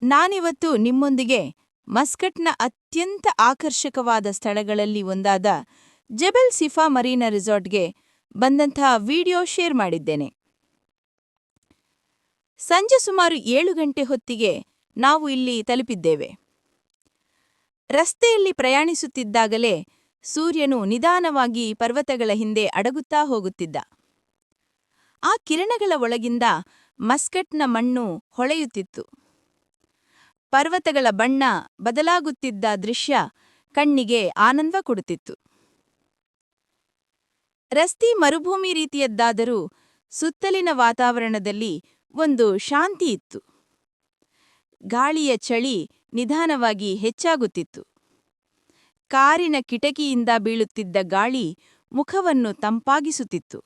ನಾನಿವತ್ತು ನಿಮ್ಮೊಂದಿಗೆ ಮಸ್ಕಟ್ನ ಅತ್ಯಂತ ಆಕರ್ಷಕವಾದ ಸ್ಥಳಗಳಲ್ಲಿ ಒಂದಾದ ಜಬಲ್ ಸಿಫಾ ಮರೀನಾ ರೆಸಾರ್ಟ್ಗೆ ಬಂದಂತಹ ವಿಡಿಯೋ ಶೇರ್ ಮಾಡಿದ್ದೇನೆ. ಸಂಜೆ ಸುಮಾರು 7 ಗಂಟೆ ಹೊತ್ತಿಗೆ ನಾವು ಇಲ್ಲಿ ತಲುಪಿದ್ದೇವೆ. ರಸ್ತೆಯಲ್ಲಿ ಪ್ರಯಾಣಿಸುತ್ತಿದ್ದಾಗಲೇ ಸೂರ್ಯನು ನಿಧಾನವಾಗಿ ಪರ್ವತಗಳ ಹಿಂದೆ ಅಡಗುತ್ತಾ ಹೋಗುತ್ತಿದ್ದ. ಆ ಕಿರಣಗಳ ಒಳಗಿಂದ ಮಸ್ಕಟ್ನ ಮಣ್ಣು ಹೊಳೆಯುತ್ತಿತ್ತು. ಪರ್ವತಗಳ ಬಣ್ಣ ಬದಲಾಗುತ್ತಿದ್ದ ದೃಶ್ಯ ಕಣ್ಣಿಗೆ ಆನಂದ ಕೊಡುತ್ತಿತ್ತು. ರಸ್ತೆ ಮರುಭೂಮಿ ರೀತಿಯದ್ದಾದರೂ ಸುತ್ತಲಿನ ವಾತಾವರಣದಲ್ಲಿ ಒಂದು ಶಾಂತಿ ಇತ್ತು. ಗಾಳಿಯ ಚಳಿ ನಿಧಾನವಾಗಿ ಹೆಚ್ಚಾಗುತ್ತಿತ್ತು. ಕಾರಿನ ಕಿಟಕಿಯಿಂದ ಬೀಳುತ್ತಿದ್ದ ಗಾಳಿ ಮುಖವನ್ನು ತಂಪಾಗಿಸುತ್ತಿತ್ತು.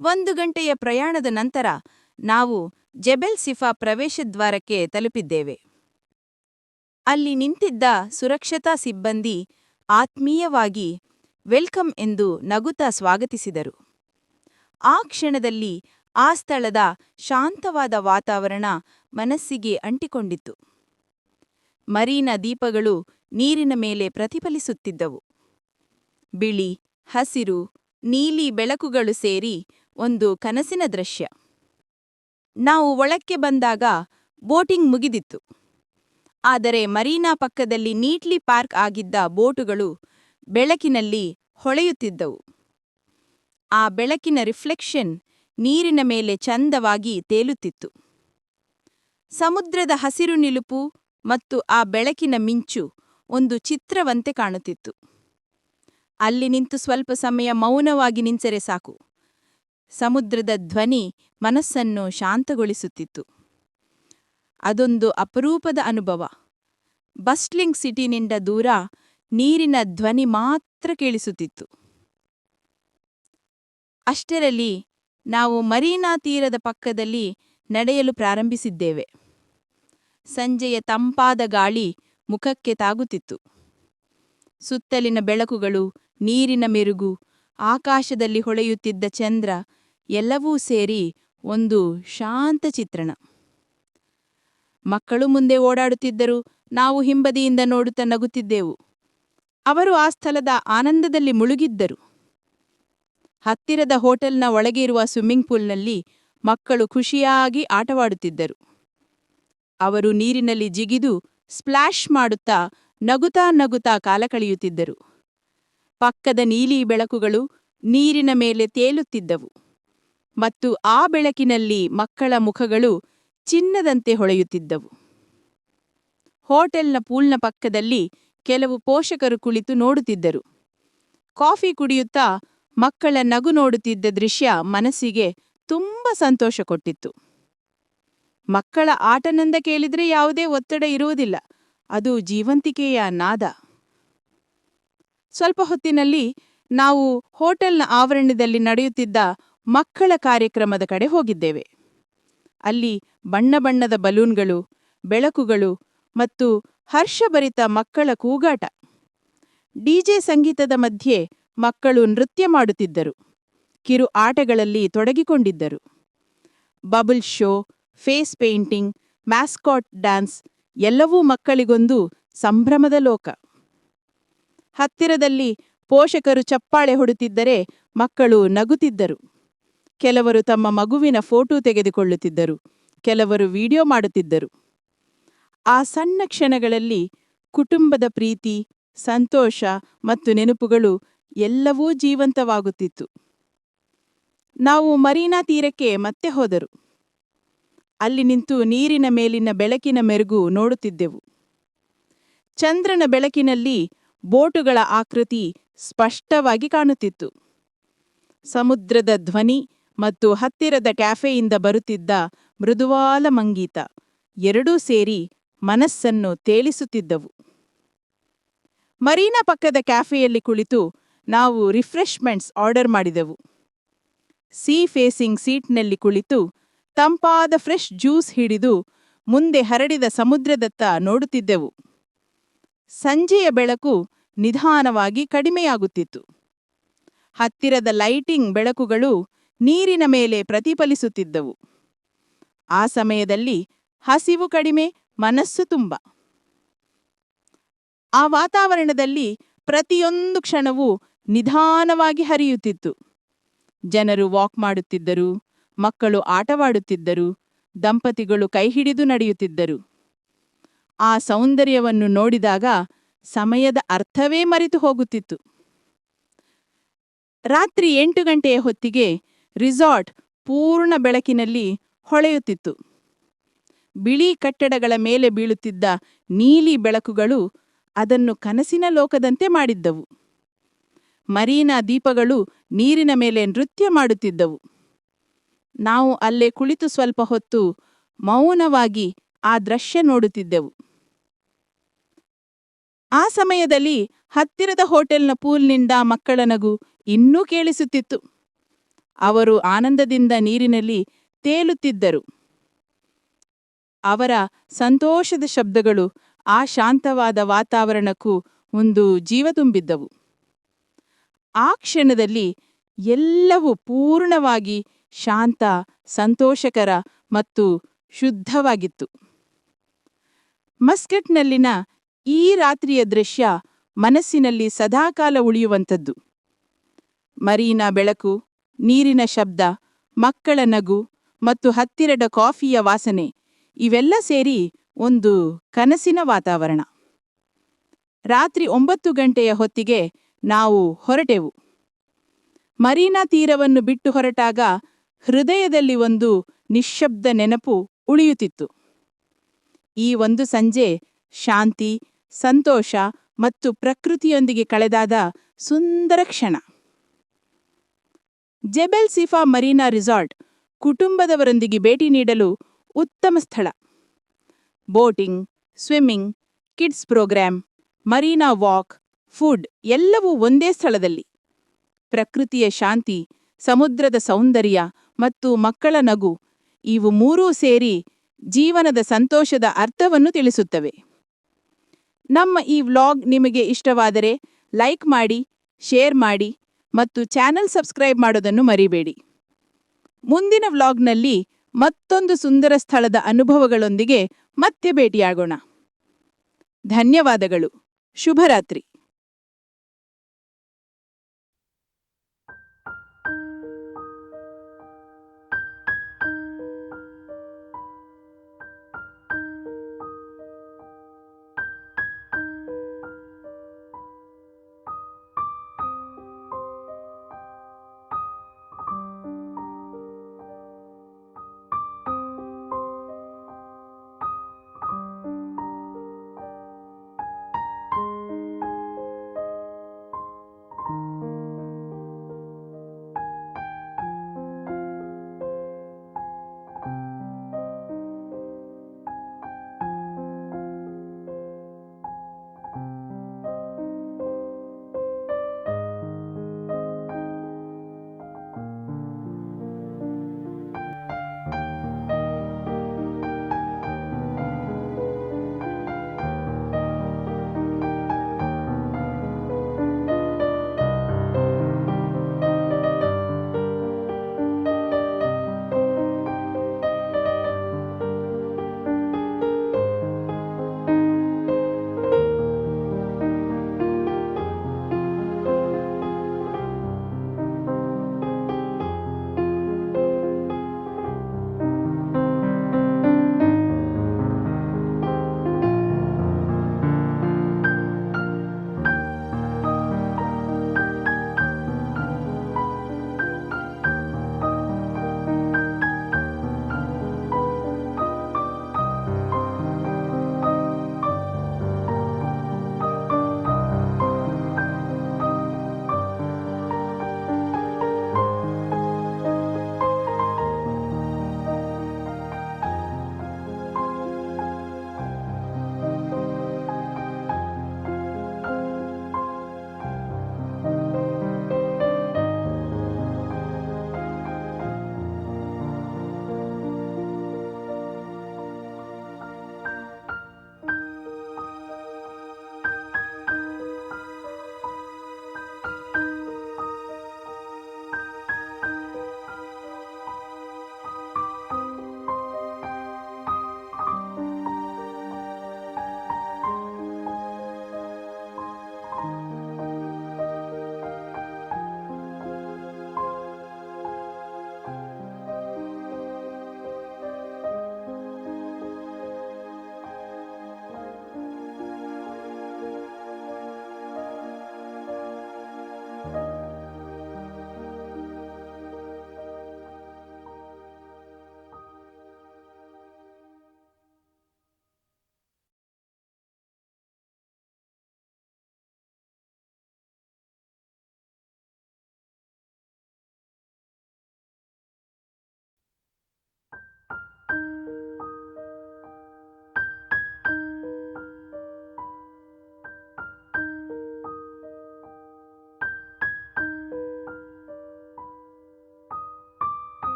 1 ಗಂಟೆಯ ಪ್ರಯಾಣದ ನಂತರ ನಾವು ಜಬಲ್ ಸಿಫಾ ಪ್ರವೇಶದ್ವಾರಕ್ಕೆ ತಲುಪಿದ್ದೇವೆ. ಅಲ್ಲಿ ನಿಂತಿದ್ದ ಸುರಕ್ಷತಾ ಸಿಬ್ಬಂದಿ ಆತ್ಮೀಯವಾಗಿ ವೆಲ್ಕಮ್ ಎಂದು ನಗುತ್ತಾ ಸ್ವಾಗತಿಸಿದರು. ಆ ಕ್ಷಣದಲ್ಲಿ ಆ ಸ್ಥಳದ ಶಾಂತವಾದ ವಾತಾವರಣ ಮನಸ್ಸಿಗೆ ಅಂಟಿಕೊಂಡಿತ್ತು. ಮರೀನಾ ದೀಪಗಳು ನೀರಿನ ಮೇಲೆ ಪ್ರತಿಫಲಿಸುತ್ತಿದ್ದವು. ಬಿಳಿ, ಹಸಿರು, ನೀಲಿ ಬೆಳಕುಗಳು ಸೇರಿ ಒಂದು ಕನಸಿನ ದೃಶ್ಯ. ನಾವು ಒಳಕ್ಕೆ ಬಂದಾಗ ಬೋಟಿಂಗ್ ಮುಗಿದಿತ್ತು. ಆದರೆ ಮರೀನಾ ಪಕ್ಕದಲ್ಲಿ ನೀಟ್ಲಿ ಪಾರ್ಕ್ ಆಗಿದ್ದ ಬೋಟುಗಳು ಬೆಳಕಿನಲ್ಲಿ ಹೊಳೆಯುತ್ತಿದ್ದವು. ಆ ಬೆಳಕಿನ ರಿಫ್ಲೆಕ್ಷನ್ ನೀರಿನ ಮೇಲೆ ಚಂದವಾಗಿ ತೇಲುತ್ತಿತ್ತು. ಸಮುದ್ರದ ಹಸಿರು ನಿಲುಪು ಮತ್ತು ಆ ಬೆಳಕಿನ ಮಿಂಚು ಒಂದು ಚಿತ್ರವಂತೆ ಕಾಣುತ್ತಿತ್ತು. ಅಲ್ಲಿ ನಿಂತು ಸ್ವಲ್ಪ ಸಮಯ ಮೌನವಾಗಿ ನಿಂತರೆ ಸಾಕು. ಸಮುದ್ರದ ಧ್ವನಿ ಮನಸ್ಸನ್ನು ಶಾಂತಗೊಳಿಸುತ್ತಿತ್ತು. ಅದೊಂದು ಅಪರೂಪದ ಅನುಭವ. ಬಸ್ಟ್ಲಿಂಗ್ ಸಿಟಿನಿಂದ ದೂರ ನೀರಿನ ಧ್ವನಿ ಮಾತ್ರ ಕೇಳಿಸುತ್ತಿತ್ತು. ಅಷ್ಟರಲ್ಲಿ ನಾವು ಮರೀನಾ ತೀರದ ಪಕ್ಕದಲ್ಲಿ ನಡೆಯಲು ಪ್ರಾರಂಭಿಸಿದ್ದೇವೆ. ಸಂಜೆಯ ತಂಪಾದ ಗಾಳಿ ಮುಖಕ್ಕೆ ತಾಗುತ್ತಿತ್ತು. ಸುತ್ತಲಿನ ಬೆಳಕುಗಳು, ನೀರಿನ ಮೆರುಗು, ಆಕಾಶದಲ್ಲಿ ಹೊಳೆಯುತ್ತಿದ್ದ ಚಂದ್ರ ಎಲ್ಲವೂ ಸೇರಿ ಒಂದು ಶಾಂತ ಚಿತ್ರಣ. ಮಕ್ಕಳು ಮುಂದೆ ಓಡಾಡುತ್ತಿದ್ದರು. ನಾವು ಹಿಂಬದಿಯಿಂದ ನೋಡುತ್ತಾ ನಗುತ್ತಿದ್ದೆವು. ಅವರು ಆ ಸ್ಥಳದ ಆನಂದದಲ್ಲಿ ಮುಳುಗಿದ್ದರು. ಹತ್ತಿರದ ಹೋಟೆಲ್ನ ಒಳಗೆ ಇರುವ ಸ್ವಿಮ್ಮಿಂಗ್ ಪೂಲ್ನಲ್ಲಿ ಮಕ್ಕಳು ಖುಷಿಯಾಗಿ ಆಟವಾಡುತ್ತಿದ್ದರು. ಅವರು ನೀರಿನಲ್ಲಿ ಜಿಗಿದು ಸ್ಪ್ಲಾಶ್ ಮಾಡುತ್ತಾ ನಗುತ್ತಾ ಕಾಲ ಕಳೆಯುತ್ತಿದ್ದರು. ಪಕ್ಕದ ನೀಲಿ ಬೆಳಕುಗಳು ನೀರಿನ ಮೇಲೆ ತೇಲುತ್ತಿದ್ದವು ಮತ್ತು ಆ ಬೆಳಕಿನಲ್ಲಿ ಮಕ್ಕಳ ಮುಖಗಳು ಚಿನ್ನದಂತೆ ಹೊಳೆಯುತ್ತಿದ್ದವು. ಹೋಟೆಲ್ನ ಪೂಲ್ನ ಪಕ್ಕದಲ್ಲಿ ಕೆಲವು ಪೋಷಕರು ಕುಳಿತು ನೋಡುತ್ತಿದ್ದರು. ಕಾಫಿ ಕುಡಿಯುತ್ತಾ ಮಕ್ಕಳ ನಗು ನೋಡುತ್ತಿದ್ದ ದೃಶ್ಯ ಮನಸ್ಸಿಗೆ ತುಂಬ ಸಂತೋಷ ಕೊಟ್ಟಿತ್ತು. ಮಕ್ಕಳ ಆಟನಂದ ಕೇಳಿದ್ರೆ ಯಾವುದೇ ಒತ್ತಡ ಇರುವುದಿಲ್ಲ. ಅದು ಜೀವಂತಿಕೆಯ ನಾದ. ಸ್ವಲ್ಪ ಹೊತ್ತಿನಲ್ಲಿ ನಾವು ಹೋಟೆಲ್ನ ಆವರಣದಲ್ಲಿ ನಡೆಯುತ್ತಿದ್ದ ಮಕ್ಕಳ ಕಾರ್ಯಕ್ರಮದ ಕಡೆ ಹೋಗಿದ್ದೇವೆ. ಅಲ್ಲಿ ಬಣ್ಣ ಬಣ್ಣದ ಬಲೂನ್ಗಳು, ಬೆಳಕುಗಳು ಮತ್ತು ಹರ್ಷಭರಿತ ಮಕ್ಕಳ ಕೂಗಾಟ. ಡಿಜೆ ಸಂಗೀತದ ಮಧ್ಯೆ ಮಕ್ಕಳು ನೃತ್ಯ ಮಾಡುತ್ತಿದ್ದರು. ಕಿರು ಆಟಗಳಲ್ಲಿ ತೊಡಗಿಕೊಂಡಿದ್ದರು. Bubble show, face painting, mascot dance ಎಲ್ಲವೂ ಮಕ್ಕಳಿಗೊಂದು ಸಂಭ್ರಮದ ಲೋಕ. ಹತ್ತಿರದಲ್ಲಿ ಪೋಷಕರು ಚಪ್ಪಾಳೆ ಹೊಡುತ್ತಿದ್ದರೆ ಮಕ್ಕಳು ನಗುತ್ತಿದ್ದರು. ಕೆಲವರು ತಮ್ಮ ಮಗುವಿನ ಫೋಟೋ ತೆಗೆದುಕೊಳ್ಳುತ್ತಿದ್ದರು. ಕೆಲವರು ವಿಡಿಯೋ ಮಾಡುತ್ತಿದ್ದರು. ಆ ಸಣ್ಣ ಕ್ಷಣಗಳಲ್ಲಿ ಕುಟುಂಬದ ಪ್ರೀತಿ, ಸಂತೋಷ ಮತ್ತು ನೆನಪುಗಳು ಎಲ್ಲವೂ ಜೀವಂತವಾಗುತ್ತಿತ್ತು. ನಾವು ಮರೀನಾ ತೀರಕ್ಕೆ ಮತ್ತೆ ಹೋದರು. ಅಲ್ಲಿ ನಿಂತು ನೀರಿನ ಮೇಲಿನ ಬೆಳಕಿನ ಮೆರುಗು ನೋಡುತ್ತಿದ್ದೆವು. ಚಂದ್ರನ ಬೆಳಕಿನಲ್ಲಿ ಬೋಟುಗಳ ಆಕೃತಿ ಸ್ಪಷ್ಟವಾಗಿ ಕಾಣುತ್ತಿತ್ತು. ಸಮುದ್ರದ ಧ್ವನಿ ಮತ್ತು ಹತ್ತಿರದ ಕ್ಯಾಫೆಯಿಂದ ಬರುತ್ತಿದ್ದ ಮೃದುವಾದ ಮಂಗೀತ ಎರಡೂ ಸೇರಿ ಮನಸ್ಸನ್ನು ತೇಲಿಸುತ್ತಿದ್ದವು. ಮರೀನಾ ಪಕ್ಕದ ಕ್ಯಾಫೆಯಲ್ಲಿ ಕುಳಿತು ನಾವು ರಿಫ್ರೆಶ್ಮೆಂಟ್ಸ್ ಆರ್ಡರ್ ಮಾಡಿದೆವು. ಸೀ ಫೇಸಿಂಗ್ ಸೀಟ್ನಲ್ಲಿ ಕುಳಿತು ತಂಪಾದ ಫ್ರೆಶ್ ಜ್ಯೂಸ್ ಹಿಡಿದು ಮುಂದೆ ಹರಡಿದ ಸಮುದ್ರದತ್ತ ನೋಡುತ್ತಿದ್ದೆವು. ಸಂಜೆಯ ಬೆಳಕು ನಿಧಾನವಾಗಿ ಕಡಿಮೆಯಾಗುತ್ತಿತ್ತು. ಹತ್ತಿರದ ಲೈಟಿಂಗ್ ಬೆಳಕುಗಳು ನೀರಿನ ಮೇಲೆ ಪ್ರತಿಫಲಿಸುತ್ತಿದ್ದವು. ಆ ಸಮಯದಲ್ಲಿ ಹಸಿವು ಕಡಿಮೆ, ಮನಸ್ಸು ತುಂಬ. ಆ ವಾತಾವರಣದಲ್ಲಿ ಪ್ರತಿಯೊಂದು ಕ್ಷಣವೂ ನಿಧಾನವಾಗಿ ಹರಿಯುತ್ತಿತ್ತು. ಜನರು ವಾಕ್ ಮಾಡುತ್ತಿದ್ದರು, ಮಕ್ಕಳು ಆಟವಾಡುತ್ತಿದ್ದರು, ದಂಪತಿಗಳು ಕೈಹಿಡಿದು ನಡೆಯುತ್ತಿದ್ದರು. ಆ ಸೌಂದರ್ಯವನ್ನು ನೋಡಿದಾಗ ಸಮಯದ ಅರ್ಥವೇ ಮರೆತು ಹೋಗುತ್ತಿತ್ತು. ರಾತ್ರಿ 8 ಗಂಟೆಯ ಹೊತ್ತಿಗೆ ರಿಸಾರ್ಟ್ ಪೂರ್ಣ ಬೆಳಕಿನಲ್ಲಿ ಹೊಳೆಯುತ್ತಿತ್ತು. ಬಿಳಿ ಕಟ್ಟಡಗಳ ಮೇಲೆ ಬೀಳುತ್ತಿದ್ದ ನೀಲಿ ಬೆಳಕುಗಳು ಅದನ್ನು ಕನಸಿನ ಲೋಕದಂತೆ ಮಾಡಿದ್ದವು. ಮರೀನಾ ದೀಪಗಳು ನೀರಿನ ಮೇಲೆ ನೃತ್ಯ ಮಾಡುತ್ತಿದ್ದವು. ನಾವು ಅಲ್ಲೇ ಕುಳಿತು ಸ್ವಲ್ಪ ಹೊತ್ತು ಮೌನವಾಗಿ ಆ ದೃಶ್ಯ ನೋಡುತ್ತಿದ್ದೆವು. ಆ ಸಮಯದಲ್ಲಿ ಹತ್ತಿರದ ಹೋಟೆಲ್ನ ಪೂಲ್ನಿಂದ ಮಕ್ಕಳ ನಗು ಇನ್ನೂ ಕೇಳಿಸುತ್ತಿತ್ತು. ಅವರು ಆನಂದದಿಂದ ನೀರಿನಲ್ಲಿ ತೇಲುತ್ತಿದ್ದರು. ಅವರ ಸಂತೋಷದ ಶಬ್ದಗಳು ಆ ಶಾಂತವಾದ ವಾತಾವರಣಕ್ಕೂ ಒಂದು ಜೀವ ತುಂಬಿದ್ದವು. ಆ ಕ್ಷಣದಲ್ಲಿ ಎಲ್ಲವೂ ಪೂರ್ಣವಾಗಿ ಶಾಂತ, ಸಂತೋಷಕರ ಮತ್ತು ಶುದ್ಧವಾಗಿತ್ತು. ಮಸ್ಕಟ್ನಲ್ಲಿನ ಈ ರಾತ್ರಿಯ ದೃಶ್ಯ ಮನಸ್ಸಿನಲ್ಲಿ ಸದಾಕಾಲ ಉಳಿಯುವಂಥದ್ದು. ಮರೀನಾ ಬೆಳಕು, ನೀರಿನ ಶಬ್ದ, ಮಕ್ಕಳ ನಗು ಮತ್ತು ಹತ್ತಿರದ ಕಾಫಿಯ ವಾಸನೆ ಇವೆಲ್ಲ ಸೇರಿ ಒಂದು ಕನಸಿನ ವಾತಾವರಣ. ರಾತ್ರಿ 9 ಗಂಟೆಯ ಹೊತ್ತಿಗೆ ನಾವು ಹೊರಟೆವು. ಮರೀನಾ ತೀರವನ್ನು ಬಿಟ್ಟು ಹೊರಟಾಗ ಹೃದಯದಲ್ಲಿ ಒಂದು ನಿಶ್ಶಬ್ದ ನೆನಪು ಉಳಿಯುತ್ತಿತ್ತು. ಈ ಒಂದು ಸಂಜೆ ಶಾಂತಿ, ಸಂತೋಷ ಮತ್ತು ಪ್ರಕೃತಿಯೊಂದಿಗೆ ಕಳೆದಾದ ಸುಂದರ ಕ್ಷಣ. ಜೆಬೆಲ್ ಸಿಫಾ ಮರೀನಾ ರಿಸಾರ್ಟ್ ಕುಟುಂಬದವರೊಂದಿಗೆ ಭೇಟಿ ನೀಡಲು ಉತ್ತಮ ಸ್ಥಳ. Boating, swimming, kids programme, marina walk, food ಎಲ್ಲವೂ ಒಂದೇ ಸ್ಥಳದಲ್ಲಿ. ಪ್ರಕೃತಿಯ ಶಾಂತಿ, ಸಮುದ್ರದ ಸೌಂದರ್ಯ ಮತ್ತು ಮಕ್ಕಳ ನಗು ಇವು ಮೂರೂ ಸೇರಿ ಜೀವನದ ಸಂತೋಷದ ಅರ್ಥವನ್ನು ತಿಳಿಸುತ್ತವೆ. ನಮ್ಮ ಈ ವ್ಲಾಗ್ ನಿಮಗೆ ಇಷ್ಟವಾದರೆ ಲೈಕ್ ಮಾಡಿ, ಶೇರ್ ಮಾಡಿ ಮತ್ತು ಚಾನೆಲ್ ಸಬ್ಸ್ಕ್ರೈಬ್ ಮಾಡೋದನ್ನು ಮರಿಬೇಡಿ. ಮುಂದಿನ ವ್ಲಾಗ್ನಲ್ಲಿ ಮತ್ತೊಂದು ಸುಂದರ ಸ್ಥಳದ ಅನುಭವಗಳೊಂದಿಗೆ ಮತ್ತೆ ಭೇಟಿಯಾಗೋಣ. ಧನ್ಯವಾದಗಳು. ಶುಭರಾತ್ರಿ.